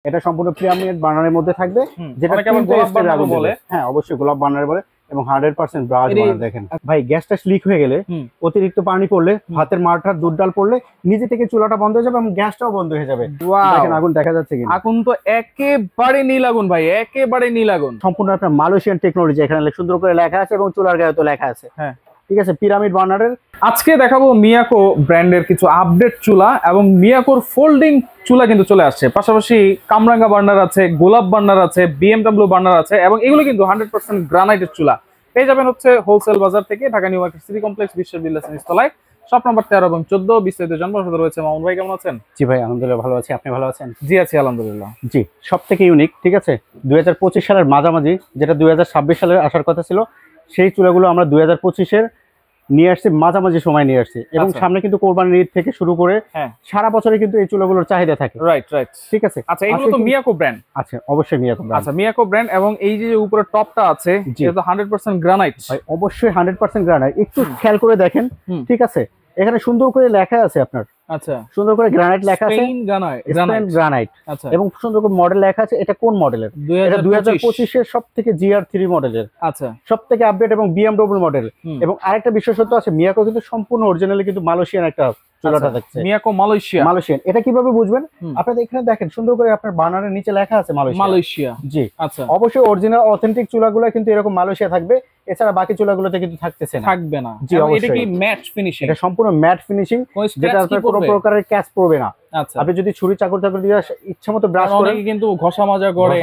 এটা সম্পূর্ণ প্রিমিয়াম বার্নারের মধ্যে থাকবে, যেটা কেমন গোলাপ বার্নার বলে। হ্যাঁ অবশ্যই গোলাপ বার্নার বলে, এবং 100% ব্রাশ বার্নার। দেখেন ভাই, গ্যাসটা লিক হয়ে গেলে, অতিরিক্ত পানি পড়লে, ভাতের মারটার দুধ ডাল পড়লে নিজে থেকে চুলাটা বন্ধ হয়ে যাবে এবং গ্যাসটাও বন্ধ হয়ে যাবে। দেখেন আগুন দেখা যাচ্ছে কি? আগুন তো একেবারে নীল আগুন ভাই, একেবারে নীল আগুন। সম্পূর্ণ আপনার মালয়েশিয়ান টেকনোলজি, এখানে সুন্দর করে লেখা আছে এবং চুলার গায়ে তো লেখা আছে। হ্যাঁ ঠিক আছে, পিরামিড বার্নারের। আজকে দেখাবো মিয়াকো ব্র্যান্ডের কিছু আপডেট চুলা, এবং মিয়াকোর ফোল্ডিং চুলা কিন্তু চলে আসছে। পাশাপাশি কামরাঙ্গা বার্নার আছে, গোলাপ বার্নার আছে, বিএমডব্লিউ বার্নার আছে, এবং এগুলো কিন্তু 100% গ্রানাইটের চুলা পেয়ে যাবেন হচ্ছে হোলসেল বাজার থেকে, Dhaka new market city complex, বিশ্ব বিল্ডার্স নিচতলায়, শপ নাম্বার 13 এবং 14। বিস্তারিত জানবার সাথে রয়েছে মামুন ভাই। কেমন আছেন? জি ভাই আলহামদুলিল্লাহ ভালো আছি, আপনি ভালো আছেন? জি আছি আলহামদুলিল্লাহ। জি, সব থেকে ইউনিক, ঠিক আছে, 2025 সালের মাঝামাঝি, যেটা 2026 সালে আসার কথা ছিল, সেই চুলাগুলো আমরা 2025-এর নিয়ে আসছি, মাঝামাঝি সময় নিয়ে আসছি। এবং সামনে কিন্তু কোরবানির ঈদ থেকে শুরু করে সারা বছরে কিন্তু এই চুলাগুলোর চাহিদা থাকে। রাইট রাইট, ঠিক আছে। আচ্ছা, এগুলো তো মিয়াকো ব্র্যান্ড? আচ্ছা অবশ্যই মিয়াকো ব্র্যান্ড। আচ্ছা, মিয়াকো ব্র্যান্ড, এবং এই যে উপরে টপটা আছে এটা তো 100% গ্রানাইট। ভাই অবশ্যই 100% গ্রানাইট। একটু খেয়াল করে দেখেন, ঠিক আছে, এখানে সুন্দর করে লেখা আছে আপনার। আচ্ছা, সুন্দর করে গ্রানাইট লেখা আছে, গ্রানাইট। আচ্ছা, এবং সুন্দর করে মডেল লেখা আছে। এটা কোন মডেলের? এটা 2025-এর সবথেকে GR3 মডেলের। আচ্ছা, সবথেকে আপডেট এবং বিএমডব্লিউ মডেল। এবং আরেকটা বিশেষত্ব আছে, মিয়াকো কিন্তু সম্পূর্ণ অরিজিনালি কিন্তু মালয়েশিয়ান একটা চুলাটা থাকছে। মিয়াকো মালয়েশিয়ান। এটা কিভাবে বুঝবেন? আপনারা এখানে দেখেন সুন্দর করে আপনার বার্নারের নিচে লেখা আছে মালয়েশিয়া। জি, আচ্ছা, অবশ্যই অরিজিনাল অথেন্টিক চুলাগুলো কিন্তু এরকম মালয়েশিয়া থাকবে, এছাড়া বাকি চুলাগুলোতে কিন্তু থাকবে না। জি, এটা কি ম্যাট ফিনিশিং? এটা সম্পূর্ণ ম্যাট ফিনিশিং, যেটা আপনার কোনো প্রকারের ক্যাচ পড়বে না। আচ্ছা, আপনি যদি ছুরি চাকু দিয়ে ইচ্ছামতো ব্রাশ করেন, কিন্তু ঘষা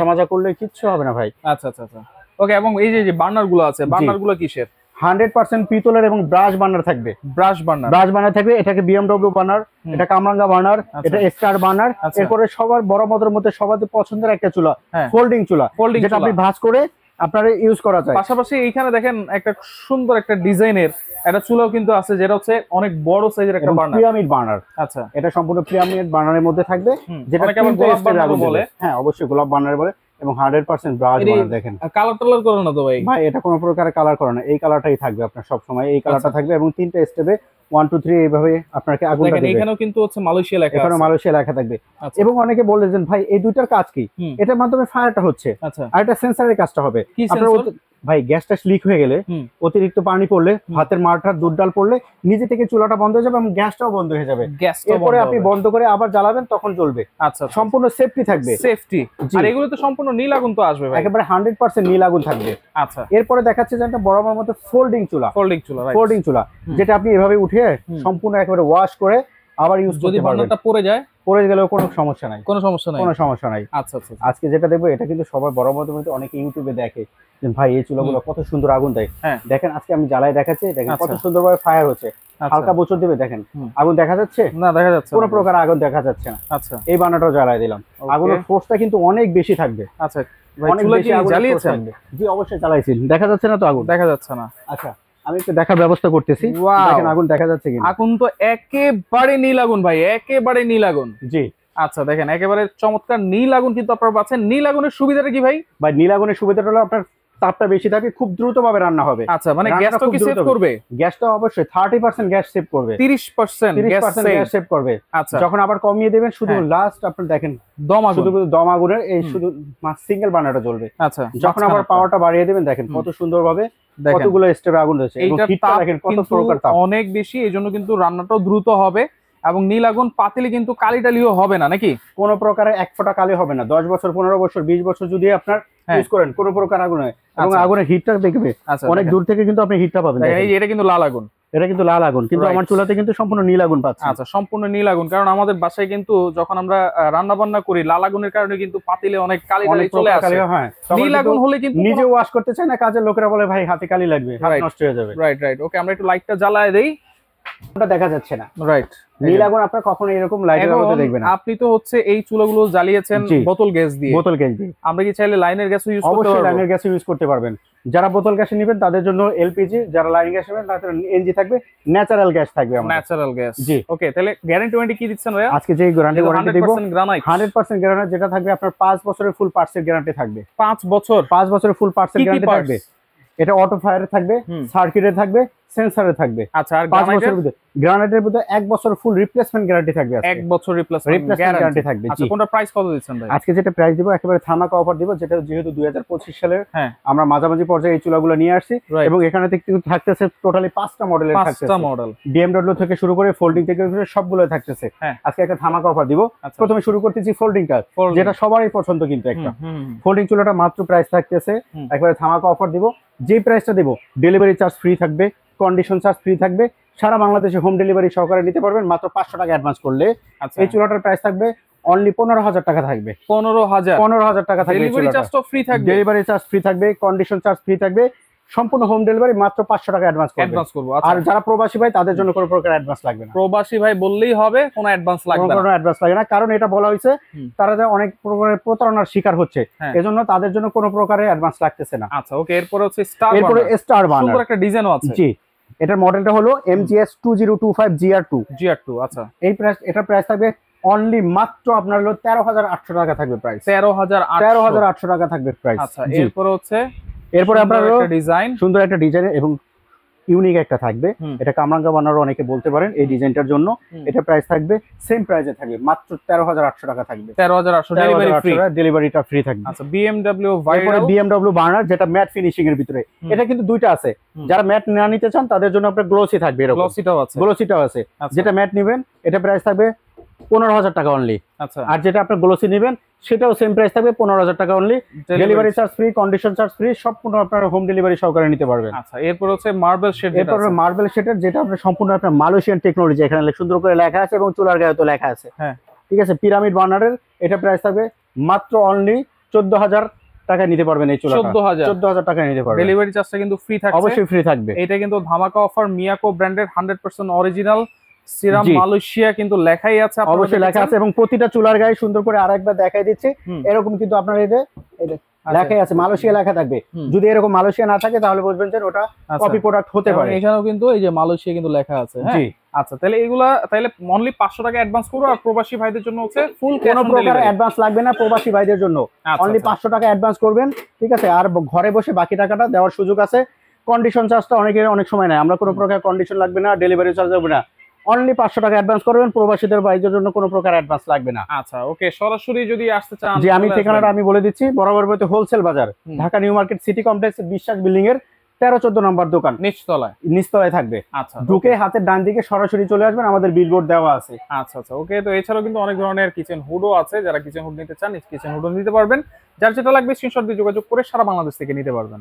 মাজা করলে কিচ্ছু হবে না ভাই। আচ্ছা আচ্ছা আচ্ছা, ওকে। এবং এই যে বার্নার গুলো আছে, বার্নার গুলো কিসের? 100% পিতলের এবং ব্রাশ বার্নার থাকবে। ব্রাশ বার্নার থাকবে। এটাকে বিএমডব্লিউ বার্নার, এটা কামরাঙ্গা বার্নার, এটা স্টার বার্নার। এরপরে সবার বড় মদের মধ্যে সবার পছন্দের একটা চুলা, ফোল্ডিং চুলা, যেটা আপনি ভাঁজ করে আপনারা ইউজ করা যায়। পাশাপাশি এইখানে দেখেন একটা সুন্দর একটা ডিজাইনের একটা চুলাও কিন্তু আছে, যেটা হচ্ছে অনেক বড় সাইজের একটা বার্নার, পিরামিড বার্নার। আচ্ছা, এটা সম্পূর্ণ পিরামিড বার্নারের মধ্যে থাকবে, যেটা কেমন গোলাপ বার্নার বলে। হ্যাঁ অবশ্যই গোলাপ বার্নার বলে, এবং 100% ব্রাশ বার্নার। দেখেন কালার টালার করে না তো ভাই? ভাই এটা কোনো প্রকার কালার করে না, এই কালারটাই থাকবে আপনার সব সময়, এই কালারটা থাকবে। এবং 3টা স্টেপে 1 2 3 এইভাবে আপনাকে আগুনটা দিবে। এখানেও কিন্তু হচ্ছে মালয়েশিয়া লেখা আছে, এখানে মালয়েশিয়া লেখা থাকবে। এবং অনেকে বলেছেন ভাই এই দুইটার কাজ কি? এটার মাধ্যমে ফায়ারটা হচ্ছে, আর এটা সেন্সরের কাজটা হবে। ভাই গ্যাসটা লিক হয়ে গেলে, অতিরিক্ত পানি পড়লে, ভাতের মারটার দুধ ডাল পড়লে নিজে থেকে চুলাটা বন্ধ হয়ে যাবে এবং গ্যাসটাও বন্ধ হয়ে যাবে। এরপরে আপনি বন্ধ করে আবার জ্বালাবেন, তখন জ্বলবে। আচ্ছা, সম্পূর্ণ সেফটি থাকবে। সেফটি। আর এগুলো তো সম্পূর্ণ নীল আগুন তো আসবে ভাই, একেবারে 100% নীল আগুন থাকবে। আচ্ছা, এরপরে দেখাচ্ছে যে একটা বড় মতো ফোল্ডিং চুলা, যেটা আপনি এভাবে উঠে সম্পূর্ণ একেবারে ওয়াশ করে আবার ইউজ করতে পারবেন। যদি বার্নারটা পড়ে গেলেও কোনো সমস্যা নাই। আচ্ছা আচ্ছা, আজকে যেটা দেখবো এটা কিন্তু সবার বড় মতো অনেকে ইউটিউবে দেখে যে ভাই এই চুলাগুলো কত সুন্দর আগুন দেয়। দেখেন আজকে আমি জ্বালাই দেখাচ্ছি, দেখেন কত সুন্দরভাবে ফায়ার হচ্ছে। হালকা বছর দিবে, দেখেন আগুন দেখা যাচ্ছে না? দেখা যাচ্ছে কোনো প্রকার আগুন দেখা যাচ্ছে না। আচ্ছা, এই বার্নারটাও জ্বালাই দিলাম, আগুনের ফোর্সটা কিন্তু অনেক বেশি থাকবে। আচ্ছা, অনেক বেশি আগুন জ্বালিয়েছেন? জি অবশ্যই জ্বালাইছি। দেখা যাচ্ছে না তো? আগুন দেখা যাচ্ছে না। আচ্ছা, আমি একটু দেখার ব্যবস্থা করতেছি। দেখেন আগুন দেখা যাচ্ছে কিনা? আগুন তো একেবারে নীল আগুন ভাই, একেবারে নীল আগুন। জি, আচ্ছা, দেখেন একেবারে চমৎকার নীল আগুন কিন্তু আপনারা পাচ্ছেন। নীল আগুনের সুবিধাটা কি ভাই? ভাই নীল আগুনের সুবিধাটা হলো আপনার তাপটা বেশি থাকে, খুব দ্রুত ভাবে রান্না হবে। আচ্ছা, মানে গ্যাসটা কি সেভ করবে? গ্যাসটা অবশ্যই 30% গ্যাস সেভ করবে, 30% গ্যাস সেভ করবে। আচ্ছা, যখন আবার কমিয়ে দেবেন, শুধু লাস্ট আপনি দেখেন শুধু দম আগুনের এই শুধু সিঙ্গেল বার্নারটা জ্বলবে। আচ্ছা, যখন আবার পাওয়ারটা বাড়িয়ে দেবেন, দেখেন কত সুন্দর ভাবে কতগুলো স্টেপে আগুন রয়েছে, এবং হিটটা দেখেন কত প্রকার তাপ, অনেক বেশি। এইজন্য কিন্তু রান্নাটাও দ্রুত হবে। এবং নীল আগুন পাতিলে কিন্তু কালিটালিও হবে না নাকি? কোনো প্রকারের এক ফোঁটা কালি হবে না। 10 বছর 15 বছর 20 বছর যদি আপনার ইউজ করেন, কোনো প্রকার আগুন হয়। এবং আগুনের হিটটা দেখবে অনেক দূর থেকে কিন্তু আপনি হিটটা পাবেন। এটা কিন্তু লাল আগুন, কিন্তু আমার চুলাতে কিন্তু সম্পূর্ণ নীল আগুন পাচ্ছি। আচ্ছা, সম্পূর্ণ নীল আগুন। কারণ আমাদের বাসায় কিন্তু যখন আমরা রান্না বান্না করি, লাল আগুনের কারণে কিন্তু পাতিলে অনেক কালি চলে আসে। নীল আগুন হলে কিন্তু নিজে ওয়াশ করতে চায় না, কাজের লোকেরা বলে ভাই হাতে কালি লাগবে, হাত নষ্ট হয়ে যাবে। রাইট। ওকে, আমরা একটু লাইটটা জ্বালায় দেই। ওটা দেখা যাচ্ছে না। রাইট, নীল আগুন আপনারা কখনো এরকম লাইটের আলোতে দেখবেন না। আপনি তো হচ্ছে এই চুলাগুলো জ্বালিয়েছেন বোতল গ্যাস দিয়ে। আমরা কি চাইলে লাইনের গ্যাসও ইউজ করতে পারবো? অবশ্যই লাইনের গ্যাসও ইউজ করতে পারবেন। যারা বোতল গ্যাসে নেবেন তাদের জন্য এলপিজি, যারা লাইন গ্যাস নেবেন তাদের এনজি থাকবে, ন্যাচারাল গ্যাস থাকবে আমাদের। Natural gas. জি, ওকে। তাহলে গ্যারান্টি ওয়ারেন্টি কি দিচ্ছেন ভাইয়া? আজকে যে ওয়ারেন্টি দেব 100% গ্যারান্টি, যেটা থাকবে আপনার 5 বছরের ফুল পার্টসের গ্যারান্টি থাকবে। 5 বছরের ফুল পার্টসের গ্যারান্টি থাকবে। এটা অটো ফায়ারে থাকবে, সার্কিটে থাকবে, সেন্সরে থাকবে। আচ্ছা, আর 5 বছরের ভিতরে গ্রানাইটের ভিতরে 1 বছর ফুল রিপ্লেসমেন্ট গ্যারান্টি থাকবে। 1 বছর রিপ্লেসমেন্ট গ্যারান্টি থাকবে। আচ্ছা, কোনটা প্রাইস কত দিচ্ছেন ভাই? আজকে যেটা প্রাইস দিব একেবারে ধামাকা অফার দিব, যেটা যেহেতু 2025 সালের হ্যাঁ আমরা মাঝামাঝি পর্যায়ে এই চুলাগুলো নিয়ে আসছি, এবং এখানে কিন্তু থাকতেছে টোটালি 5টা মডেলের থাকতেছে। 5টা মডেল BMW থেকে শুরু করে ফোল্ডিং থেকে শুরু করে সবগুলো থাকতেছে। আজকে একটা ধামাকা অফার দিব। প্রথমে শুরু করতেছি ফোল্ডিংটা, যেটা সবারই পছন্দ কিন্তু একটা ফোল্ডিং চুলাটা মাত্র প্রাইস থাকতেছে একবারে ধামাকা অফার দিব। যে প্রাইসটা দেব ডেলিভারি চার্জ ফ্রি থাকবে, কন্ডিশন চার্জ ফ্রি থাকবে, সারা বাংলাদেশে হোম ডেলিভারি সহকারে নিতে পারবেন মাত্র 500 টাকা অ্যাডভান্স করলে। এই চুলাটার প্রাইস থাকবে অনলি 15,000 টাকা থাকবে। 15,000 টাকা থাকবে। ডেলিভারি চার্জ তো ফ্রি থাকবে, ডেলিভারি চার্জ ফ্রি থাকবে, কন্ডিশন চার্জ ফ্রি থাকবে, সম্পূর্ণ হোম ডেলিভারি মাত্র 500 টাকা অ্যাডভান্স করব। আর যারা প্রবাসী ভাই তাদের জন্য কোনো প্রকার অ্যাডভান্স লাগবে না। প্রবাসী ভাই বললেই হবে, কোনো অ্যাডভান্স লাগবে না। কোনো অ্যাডভান্স লাগে না, কারণ এটা বলা হয়েছে তারা যে অনেক প্রকারের প্রতারণার শিকার হচ্ছে, এজন্য তাদের জন্য কোনো প্রকারের অ্যাডভান্স লাগতেছে না। আচ্ছা ওকে, এরপর হচ্ছে স্টার বার্নার। এরপরে স্টার বার্নার, সুন্দর একটা ডিজাইনও আছে। জি, এটার মডেলটা হলো MGS 2025 GR2। আচ্ছা, এই প্রাইস, এটার প্রাইস থাকবে অনলি মাত্র আপনার হলো 13,800 টাকা থাকবে প্রাইস। 13,800 টাকা থাকবে প্রাইস। আচ্ছা, এরপরে আপনার ডিজাইন, সুন্দর একটা ডিজাইন এবং ইউনিক একটা থাকবে। এটা কামরাঙ্গা বানারও অনেকে বলতে পারেন এই ডিজাইনটার জন্য। এটা প্রাইস থাকবে সেম প্রাইসে থাকবে মাত্র 13,800 টাকা থাকবে। 13,800 ডেলিভারি ফ্রি, ডেলিভারিটা ফ্রি থাকবে। আচ্ছা, BMW ভাইরাল, BMW বার্নার যেটা ম্যাট ফিনিশিং এর ভিতরে। এটা কিন্তু দুইটা আছে, যারা ম্যাট না নিতে চান তাদের জন্য আপনার গ্লোসি থাকবে, এরকম গ্লোসিটাও আছে। যেটা ম্যাট নেবেন এটা প্রাইস থাকবে 15,000 টাকা অনলি। আচ্ছা, আর যেটা আপনি গ্লোসি নেবেন সেটাও সেম প্রাইস থাকবে 15,000 টাকা only. Delivery charge free, condition charge free, সম্পূর্ণ আপনারা হোম ডেলিভারি সহকারে নিতে পারবেন। আচ্ছা, এরপর হচ্ছে মার্বেল শেড। এরপর মার্বেল শেডের, যেটা আপনার সম্পূর্ণ আপনার মালয়েশিয়ান টেকনোলজি, এখানে সুন্দর করে লেখা আছে এবং চুলার গায়ে তো লেখা আছে। হ্যাঁ ঠিক আছে, পিরামিড বার্নারের এটা প্রাইস থাকবে মাত্র অনলি 14,000 টাকা নিতে পারবেন। এই চুলাটা 14,000 টাকা নিতে পারবেন। ডেলিভারি চার্জটা কিন্তু ফ্রি থাকবে, অবশ্যই ফ্রি থাকবে। এটা কিন্তু ধামাকা অফার, মিয়াকো ব্র্যান্ডের 100% অরিজিনাল সিরাম মালয়েশিয়া কিন্তু লেখাই আছে, অবশ্যই লেখা আছে, এবং প্রতিটা চুলার গায়ে সুন্দর করে আরেকবার দেখাই দিচ্ছি এরকম কিন্তু আপনার এই যে লেখাই আছে, মালয়েশিয়া লেখা থাকবে। যদি এরকম মালয়েশিয়া না থাকে তাহলে বুঝবেন যে ওটা কপি প্রোডাক্ট হতে পারে। এখানেও কিন্তু এই যে মালয়েশিয়া কিন্তু লেখা আছে। জি, আচ্ছা, তাহলে এগুলা তাহলে অনলি 500 টাকা অ্যাডভান্স করব। আর প্রবাসী ভাইদের জন্য হচ্ছে ফুল কোনো প্রকার অ্যাডভান্স লাগবে না প্রবাসী ভাইদের জন্য, অনলি 500 টাকা অ্যাডভান্স করবেন। ঠিক আছে, আর ঘরে বসে বাকি টাকাটা দেওয়ার সুযোগ আছে। কন্ডিশন চার্জটা অনেক সময় নেয়, আমরা কোনো প্রকার কন্ডিশন লাগবে না, ডেলিভারি চার্জ লাগবে না, অনলি 500 টাকা অ্যাডভান্স করবেন। প্রবাসীদের ভাইদের জন্য কোনো প্রকার অ্যাডভান্স লাগবে না। আচ্ছা ওকে, সরাসরি যদি আসতে চান, যে আমি ঠিকানাটা আমি বলে দিচ্ছি, বরাবর বলতে হোলসেল বাজার, Dhaka new market city complex, বিশ্বাস বিল্ডিং এর 13-14 নম্বর দোকান, নিচতলায় থাকবে। আচ্ছা, ঢুকে হাতের ডান দিকে সরাসরি চলে আসবেন, আমাদের বিলবোর্ড দেওয়া আছে। আচ্ছা ওকে, তো এছাড়াও কিন্তু অনেক ধরনের কিচেন হুডও আছে, যারা কিচেন হুড নিতে চান কিচেন হুডও নিতে পারবেন। যার যেটা লাগবে স্ক্রিনশট দিয়ে যোগাযোগ করে সারা বাংলাদেশ থেকে নিতে পারবেন।